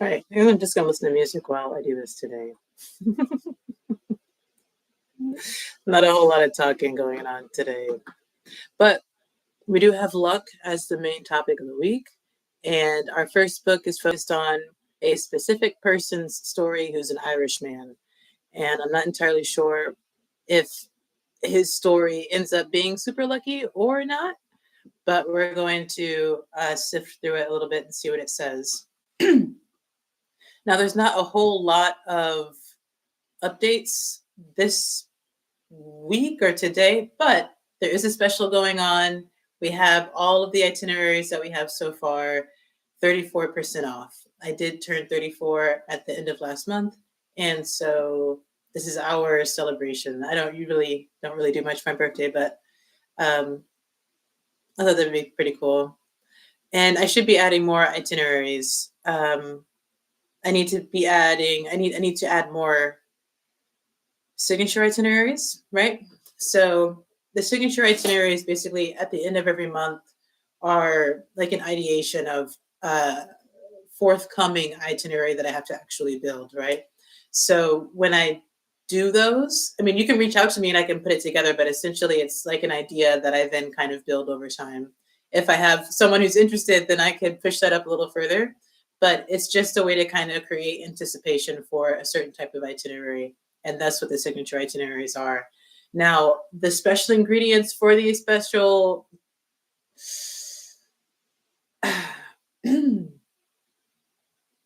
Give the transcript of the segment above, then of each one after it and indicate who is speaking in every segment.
Speaker 1: Right. I'm just going to listen to music while I do this today. Not a whole lot of talking going on today. But we do have luck as the main topic of the week. And our first book is focused on a specific person's story who's an Irishman. And I'm not entirely sure if his story ends up being super lucky or not, but we're going to sift through it a little bit and see what it says. Now, there's not a whole lot of updates this week or today, but there is a special going on. We have all of the itineraries that we have so far 34% off. I did turn 34 at the end of last month, and so this is our celebration. I don't really do much for my birthday, but I thought that would be pretty cool. And I should be adding more itineraries. I need to add more signature itineraries, right? So the signature itineraries basically at the end of every month are like an ideation of forthcoming itinerary that I have to actually build, right? So when I do those, I mean, you can reach out to me and I can put it together, but essentially it's like an idea that I then kind of build over time. If I have someone who's interested, then I could push that up a little further, but it's just a way to kind of create anticipation for a certain type of itinerary. And that's what the signature itineraries are. Now, the special ingredients for these special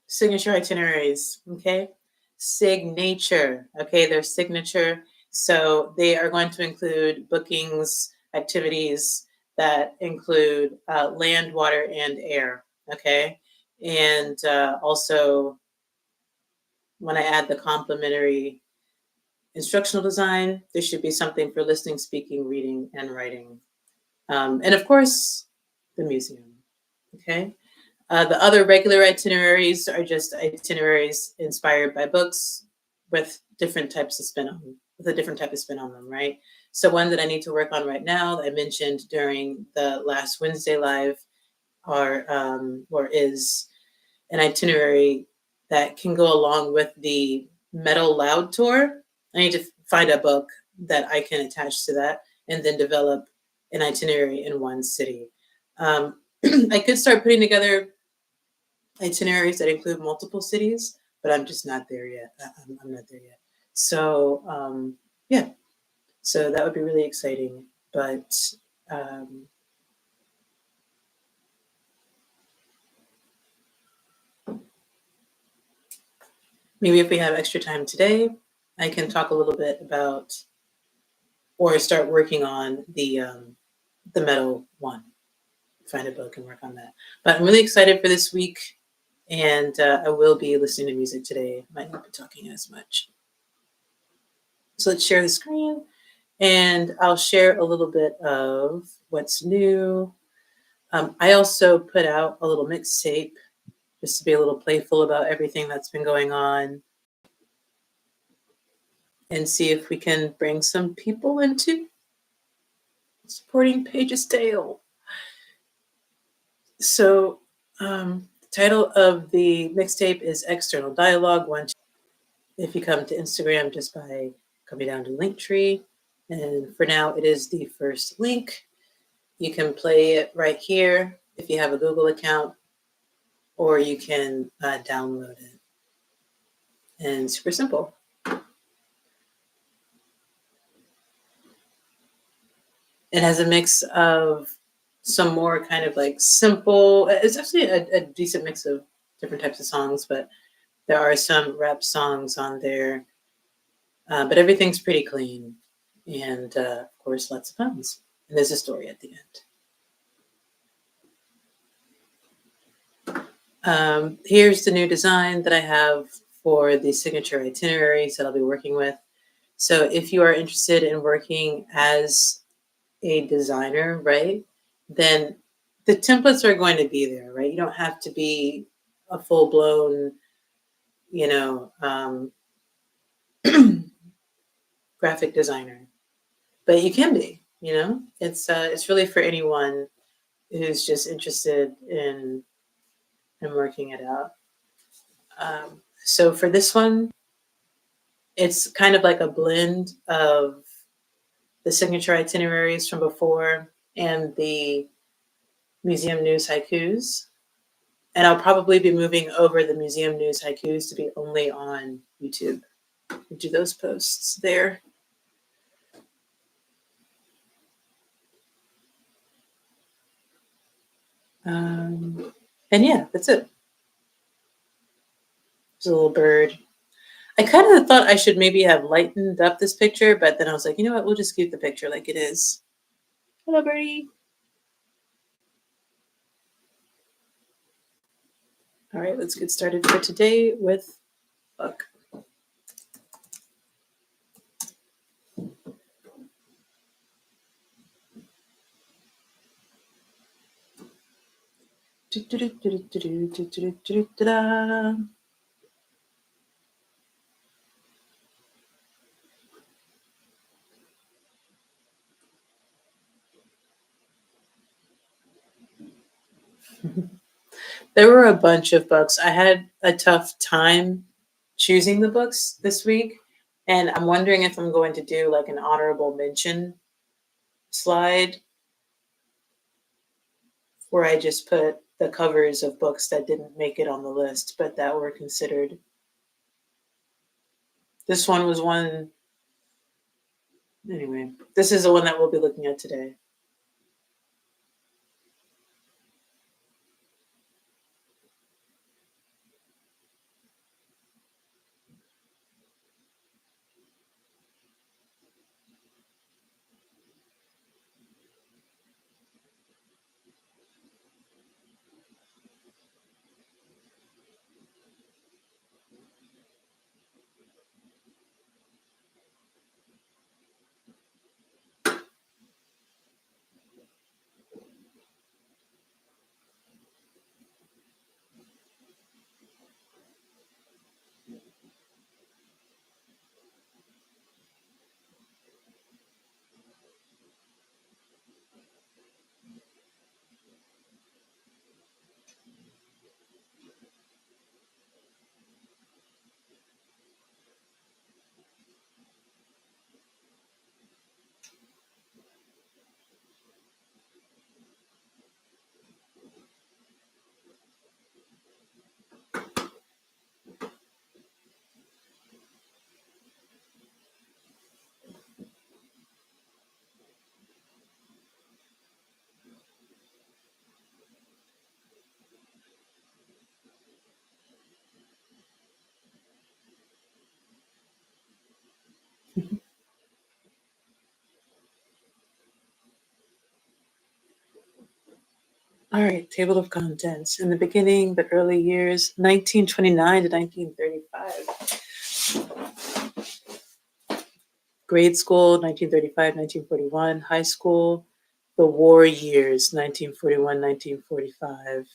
Speaker 1: signature itineraries, okay? Signature, okay? They're signature. So they are going to include bookings, activities that include land, water, and air, okay? And also, when I add the complementary instructional design, there should be something for listening, speaking, reading, and writing. And of course, the museum, okay? The other regular itineraries are just itineraries inspired by books with different types of spin on them, with a different type of spin on them, right? So one that I need to work on right now that I mentioned during the last Wednesday live is an itinerary that can go along with the Metal Loud tour. I need to find a book that I can attach to that and then develop an itinerary in one city. I could start putting together itineraries that include multiple cities, but I'm just not there yet. I'm not there yet. So yeah, so that would be really exciting. But maybe if we have extra time today, I can talk a little bit about or start working on the metal one. Find a book and work on that. But I'm really excited for this week, and I will be listening to music today. Might not be talking as much. So let's share the screen, and I'll share a little bit of what's new. I also put out a little mixtape just to be a little playful about everything that's been going on and see if we can bring some people into supporting pagesdale. So the title of the mixtape is External Dialogue 1. If you come to Instagram, just by coming down to Linktree. And for now, it is the first link. You can play it right here if you have a Google account, or you can download it. And super simple. It has a mix of some more kind of like simple, it's actually a decent mix of different types of songs, but there are some rap songs on there. But everything's pretty clean. And of course, lots of puns. And there's a story at the end. Here's the new design that I have for the signature itineraries that I'll be working with. So if you are interested in working as a designer, right, then the templates are going to be there, right? You don't have to be a full-blown, graphic designer, but you can be, it's really for anyone who's just interested in working it out. So for this one, it's kind of like a blend of the signature itineraries from before and the museum news haikus. And I'll probably be moving over the museum news haikus to be only on YouTube. We'll do those posts there. And yeah, that's it. There's a little bird. I kind of thought I should maybe have lightened up this picture, but then I was like, you know what? We'll just keep the picture like it is. Hello, birdie. All right, let's get started for today with book. There were a bunch of books. I had a tough time choosing the books this week, and I'm wondering if I'm going to do like an honorable mention slide where I just put the covers of books that didn't make it on the list, but that were considered. This one was one. Anyway, this is the one that we'll be looking at today. All right, table of contents. In the beginning, the early years, 1929 to 1935. Grade school, 1935, 1941. High school, the war years, 1941, 1945.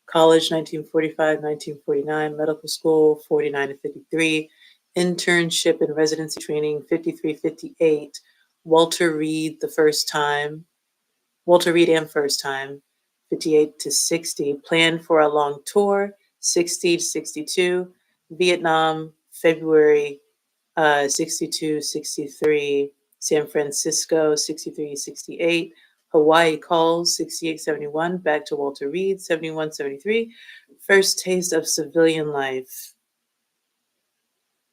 Speaker 1: College, 1945, 1949. Medical school, 49 to 53. Internship and residency training, 53, 58. Walter Reed, the first time. Walter Reed and first time, 58 to 60. Planned for a long tour, 60 to 62. Vietnam, February 62, 63. San Francisco, 63, 68. Hawaii calls, 68, 71. Back to Walter Reed, 71, 73. First taste of civilian life.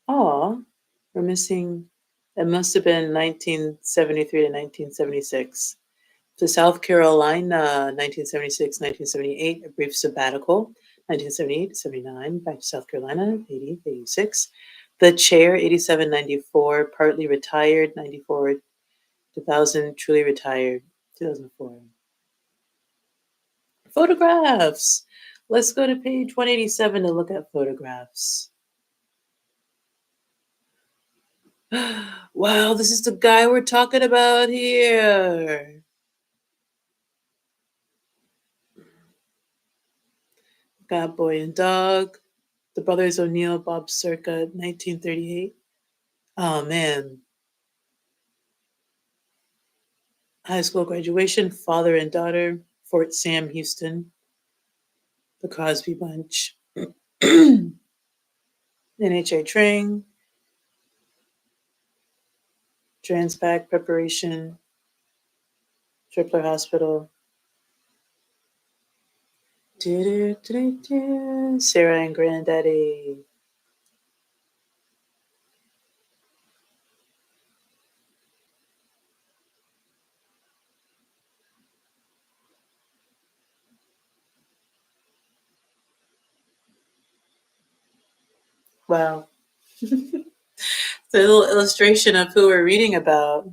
Speaker 1: Aw, we're missing, it must have been 1973 to 1976. To South Carolina, 1976, 1978, a brief sabbatical, 1978, 79, back to South Carolina, 80, 86. The Chair, 87, 94, partly retired, 94, 2000, truly retired, 2004. Photographs. Let's go to page 187 to look at photographs. Wow, this is the guy we're talking about here. Got Boy and Dog. The Brothers O'Neill, Bob circa 1938. Oh man. High school graduation, Father and Daughter, Fort Sam Houston. The Crosby Bunch. NHA Train, Transpac Preparation, Tripler Hospital, Sarah and Granddaddy. Wow. It's a little illustration of who we're reading about.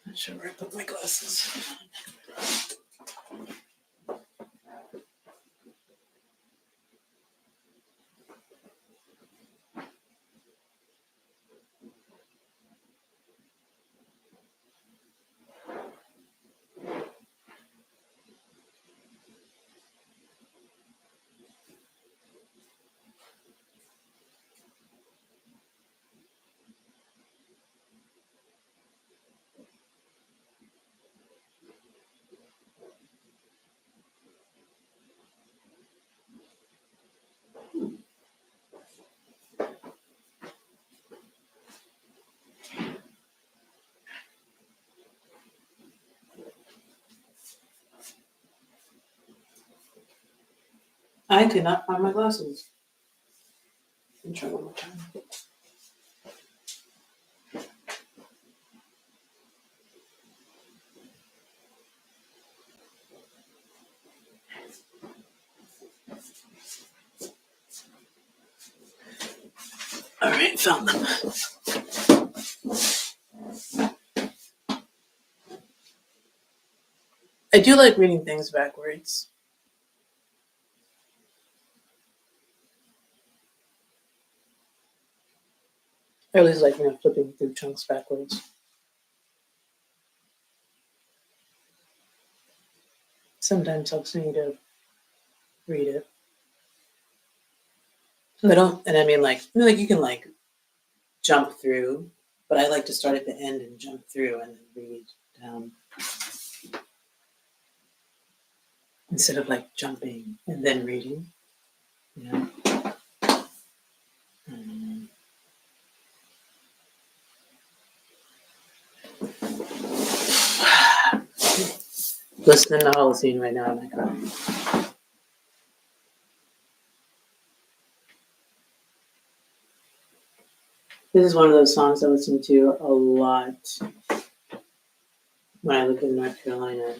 Speaker 1: Not sure where I put my glasses. I did not find my glasses. Let me try one more time. All right, found them. I do like reading things backwards. I always like, flipping through chunks backwards. Sometimes helps me to read it. I don't, and I mean, like you can like jump through, but I like to start at the end and jump through and then read down instead of like jumping and then reading. You know. Listening to Holocene right now in my car. This is one of those songs I listen to a lot when I lived in North Carolina.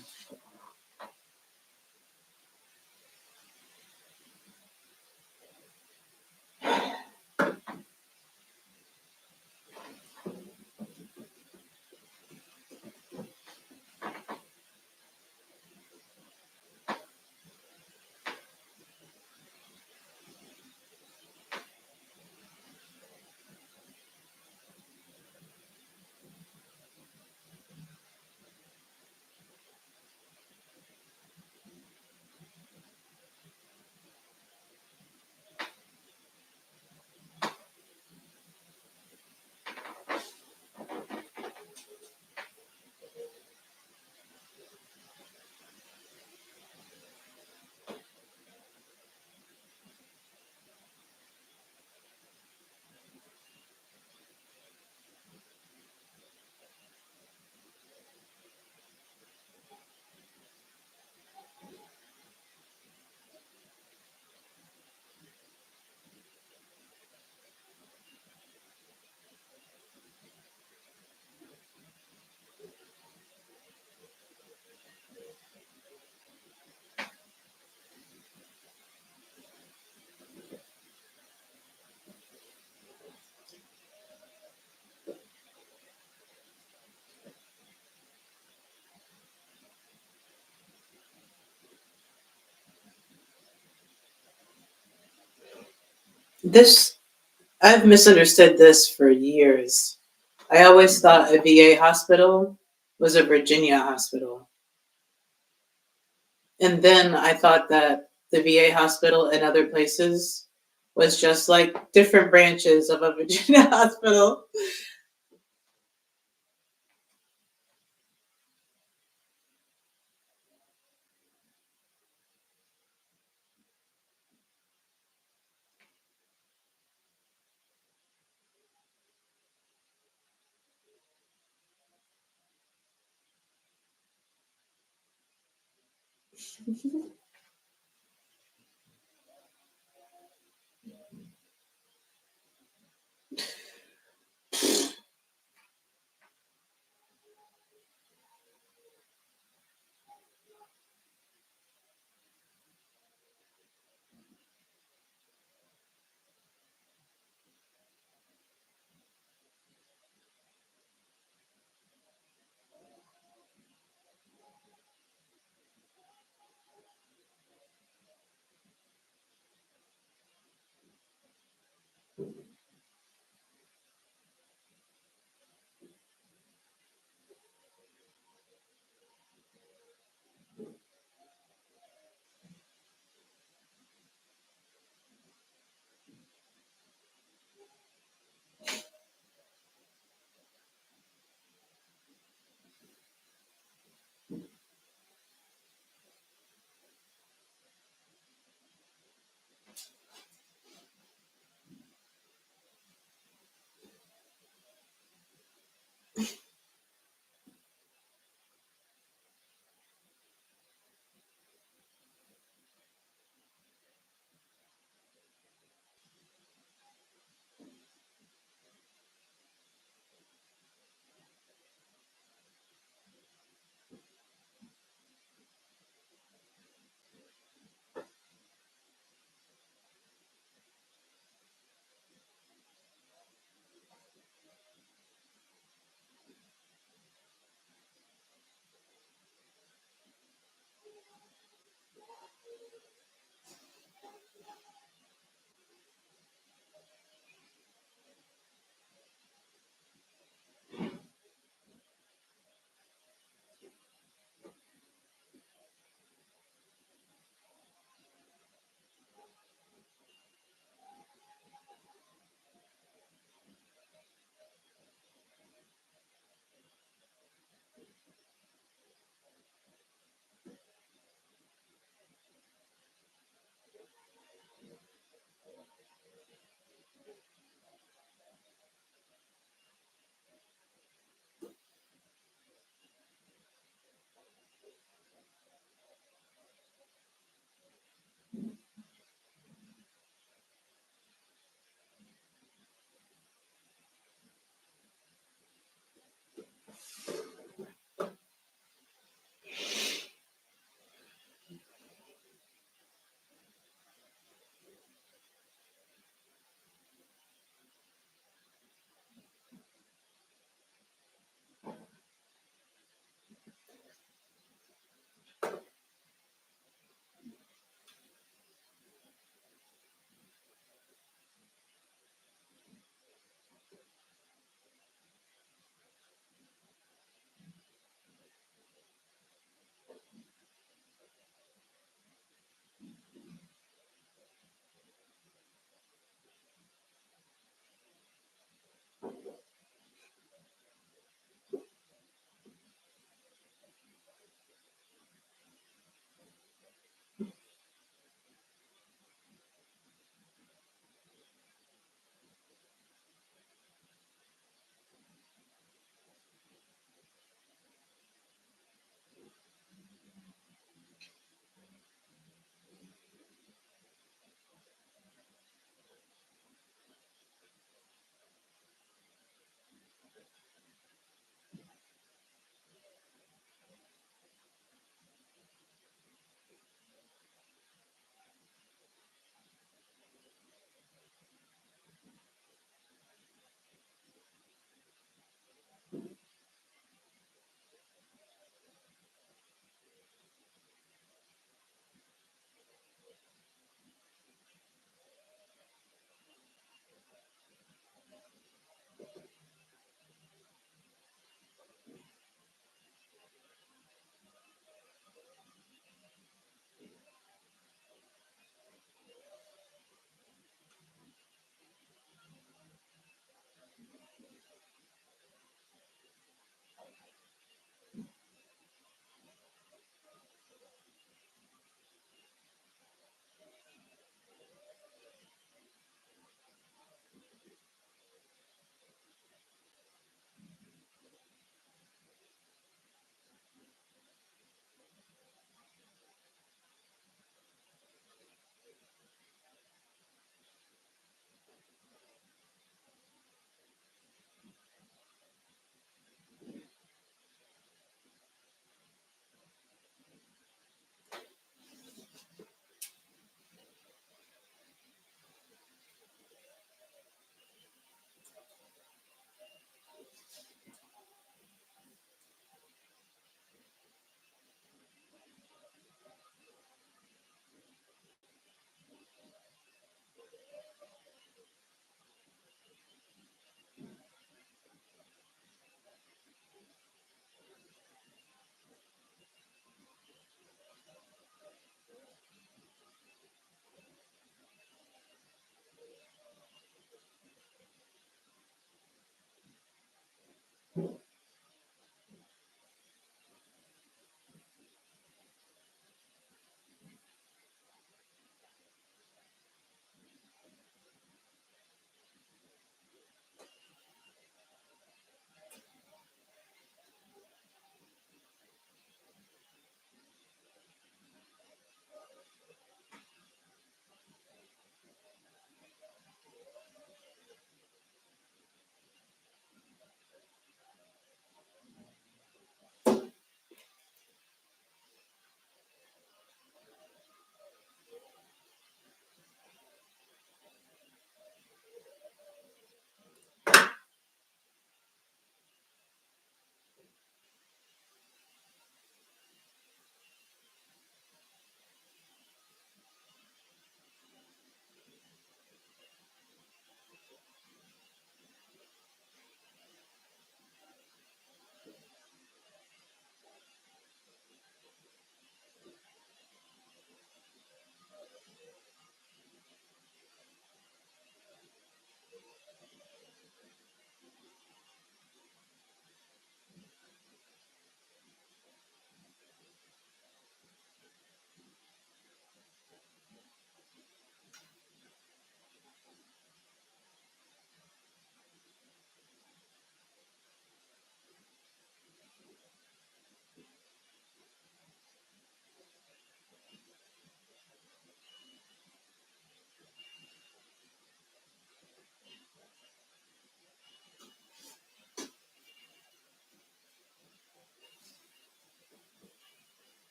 Speaker 1: I've misunderstood this for years. I always thought a VA hospital was a Virginia hospital. And then I thought that the VA hospital in other places was just like different branches of a Virginia hospital.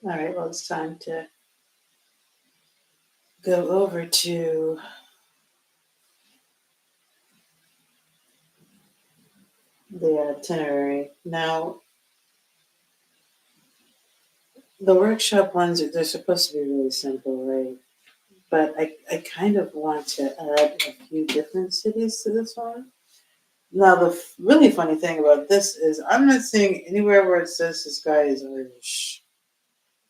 Speaker 1: All right, well, it's time to go over to the itinerary. Now, the workshop ones, they're supposed to be really simple, right? But I kind of want to add a few different cities to this one. Now, the really funny thing about this is I'm not seeing anywhere where it says this guy is Irish.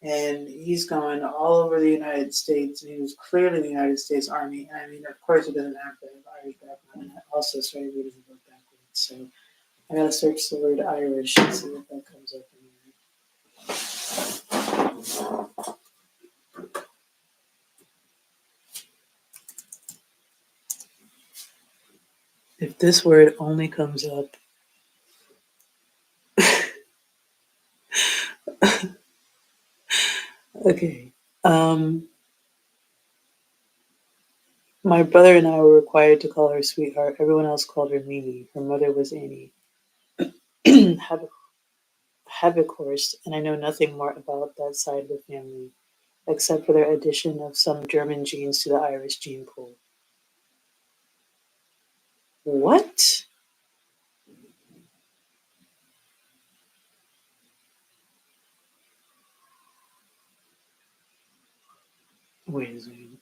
Speaker 1: And he's going all over the United States, and he was clearly in the United States Army. I mean, of course, he doesn't have to have Irish background, and I also started reading the book backwards. So I gotta search the word Irish and see if that comes up anywhere. If this word only comes up. Okay. My brother and I were required to call her sweetheart. Everyone else called her Mimi. Her mother was Annie. Habekorst, and I know nothing more about that side of the family, except for their addition of some German genes to the Irish gene pool. What? Wait a second.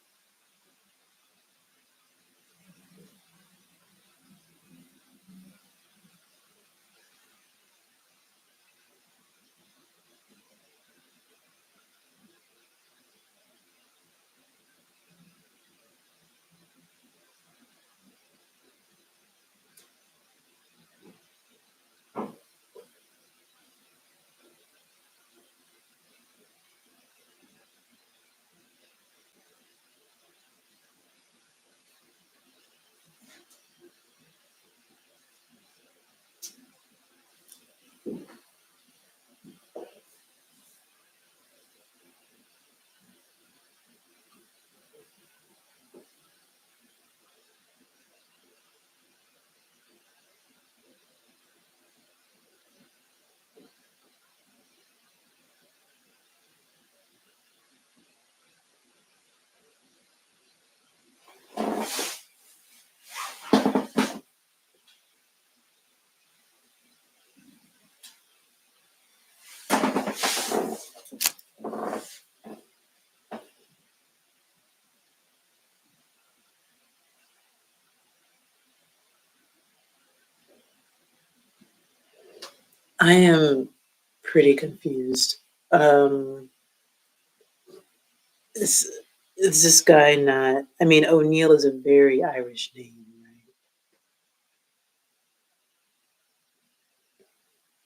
Speaker 1: I am pretty confused. Um, is, is this guy not? I mean, O'Neill is a very Irish name.